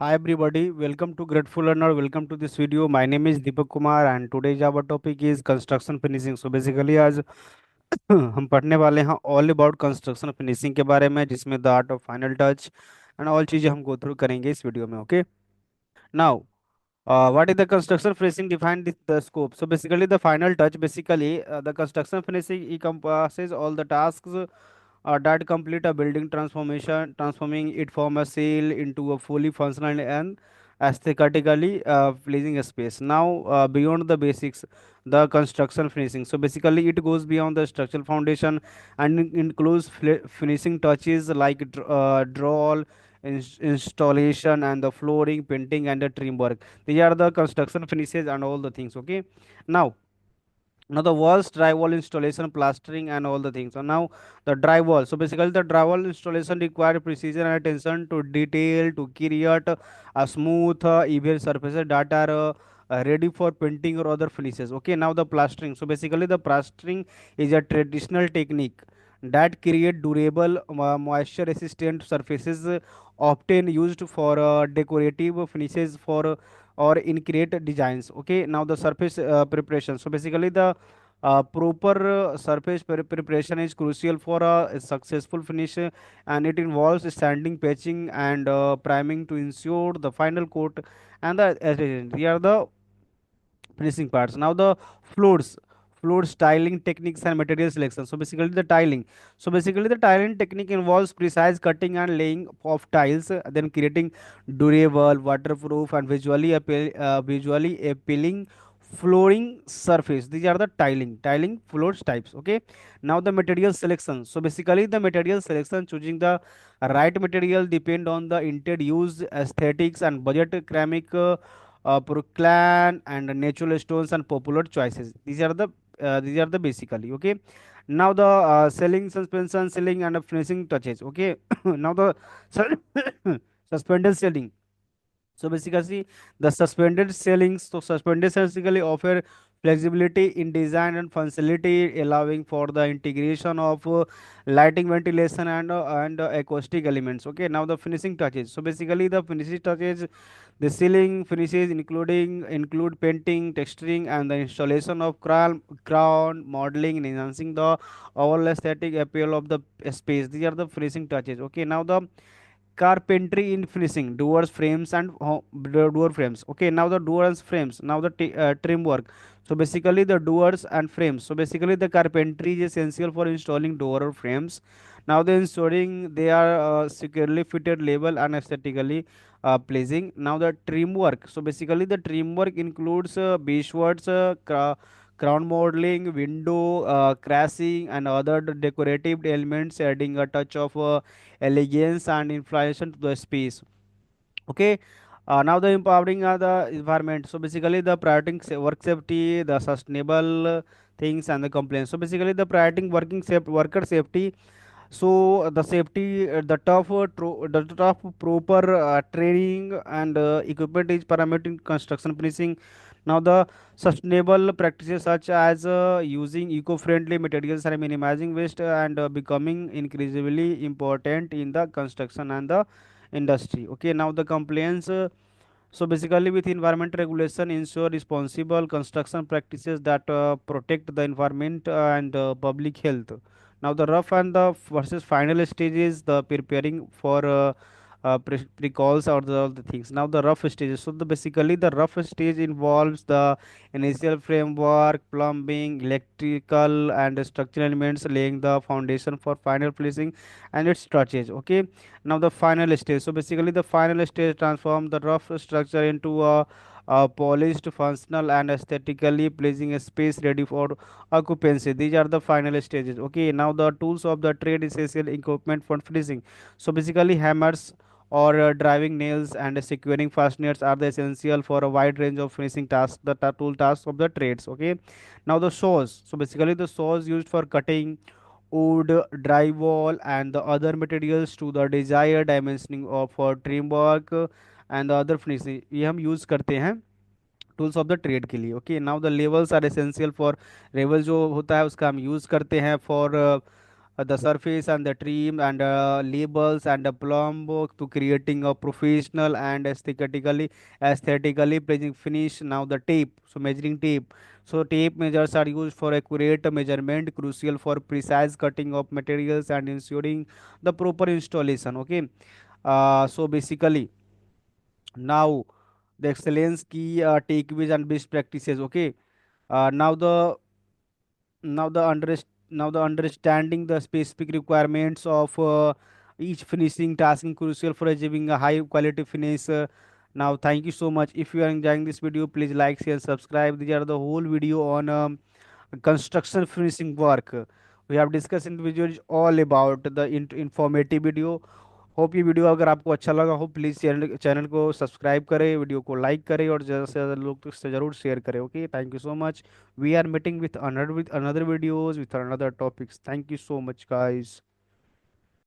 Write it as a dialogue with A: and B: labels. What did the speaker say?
A: Hi everybody, welcome to Grateful Learner. Welcome to this video. My name is Deepak Kumar and today's our topic is construction finishing. So basically आज हम पढ़ने वाले हैं all about construction finishing के बारे में जिसमें the art of final touch and all चीज़ें हम गो थ्रू करेंगे इस वीडियो में okay now what is the construction finishing defined the scope? So basically the final touch basically the construction finishing encompasses all the tasks that complete a building transformation, transforming it from a cell into a fully functional and aesthetically pleasing space. Now, beyond the basics, the construction finishing. So basically, it goes beyond the structural foundation and includes finishing touches like drawl, installation, and the flooring, painting, and the trim work. These are the construction finishes and all the things. Okay, now the walls, drywall installation, plastering, and all the things. So now the drywall. So basically the drywall installation require precision and attention to detail to create a smooth, even surfaces that are ready for painting or other finishes. Okay, now the plastering. So basically the plastering is a traditional technique that create durable, moisture resistant surfaces, often used for decorative finishes for or in create designs. Okay, now the surface preparation. So basically the proper surface preparation is crucial for a successful finish, and it involves sanding, patching, and priming to ensure the final coat and the adhesion. Here are the finishing parts. Now the floors, floor styling techniques and material selection. So basically the tiling. So basically the tiling technique involves precise cutting and laying of tiles, then creating durable, waterproof, and visually appealing flooring surface. These are the tiling floors types. Okay. Now the material selection. So basically the material selection, choosing the right material depend on the intended use, aesthetics, and budget. Ceramic, Brooklyn and natural stones and popular choices. These are the basically. Okay. Now the selling, suspension, selling, and finishing touches. Okay. Now the suspended selling. So basically, the suspended ceilings, so suspended basically offer flexibility in design and functionality, allowing for the integration of lighting, ventilation, and acoustic elements. Okay, now the finishing touches. So basically, the finishing touches, the ceiling finishes include painting, texturing, and the installation of crown modeling, enhancing the overall aesthetic appeal of the space. These are the finishing touches. Okay, now the carpentry in finishing doors, frames, and door frames. Okay, now the doors frames. Now the trim work. So basically the doors and frames. So basically the carpentry is essential for installing door or frames. Now the ensuring they are securely fitted, label, and aesthetically pleasing. Now the trim work. So basically the trim work includes beeshwords, crown modeling, window crashing, and other decorative elements, adding a touch of elegance and inflation to the space. Okay. Now the empowering the environment. So basically the prioritizing work safety, the sustainable things, and the compliance. So basically the prioritizing worker safety. So the safety, the tough proper training and equipment is paramount in construction finishing. Now the sustainable practices such as using eco-friendly materials and minimizing waste and becoming increasingly important in the construction and the industry. Okay, now the compliance. So basically, with environment regulation, ensure responsible construction practices that protect the environment and public health. Now, the rough and the versus final stages, the preparing for precalls or the things. Now, the rough stages. So, basically, the rough stage involves the initial framework, plumbing, electrical, and structural elements, laying the foundation for final finishing and its structures. Okay, now the final stage. So basically the final stage transform the rough structure into a polished, functional, and aesthetically pleasing space ready for occupancy. These are the final stages. Okay, now the tools of the trade, essential equipment for finishing. So basically hammers or driving nails and securing fasteners are the essential for a wide range of finishing tasks, the tool tasks of the trades. Okay, now the saws. So basically the saws used for cutting wood, drywall, and the other materials to the desired dimensioning of trim work and the other finishing ये हम use करते हैं tools of the trade के लिए. Okay, now the levels are essential for level जो होता है उसका हम यूज करते हैं for the surface and the trim and labels and the plumb to creating a professional and aesthetically pleasing finish. Now the tape, so measuring tape. So tape measures are used for accurate measurement, crucial for precise cutting of materials and ensuring the proper installation. Okay. So basically now the excellence key takeaways and best practices. Okay. Now the understanding the specific requirements of each finishing task is crucial for achieving a high quality finish. Now thank you so much. If you are enjoying this video, please like, share, subscribe. These are the whole video on construction finishing work. We have discussed in the video is all about the informative video. Hope ये video अगर आपको अच्छा लगा हो please channel channel को subscribe करें, video को like करें और ज़्यादा से ज़्यादा लोग तक से ज़रूर शेयर करें. Okay, thank you so much. We are meeting with another videos with another topics. Thank you so much, guys.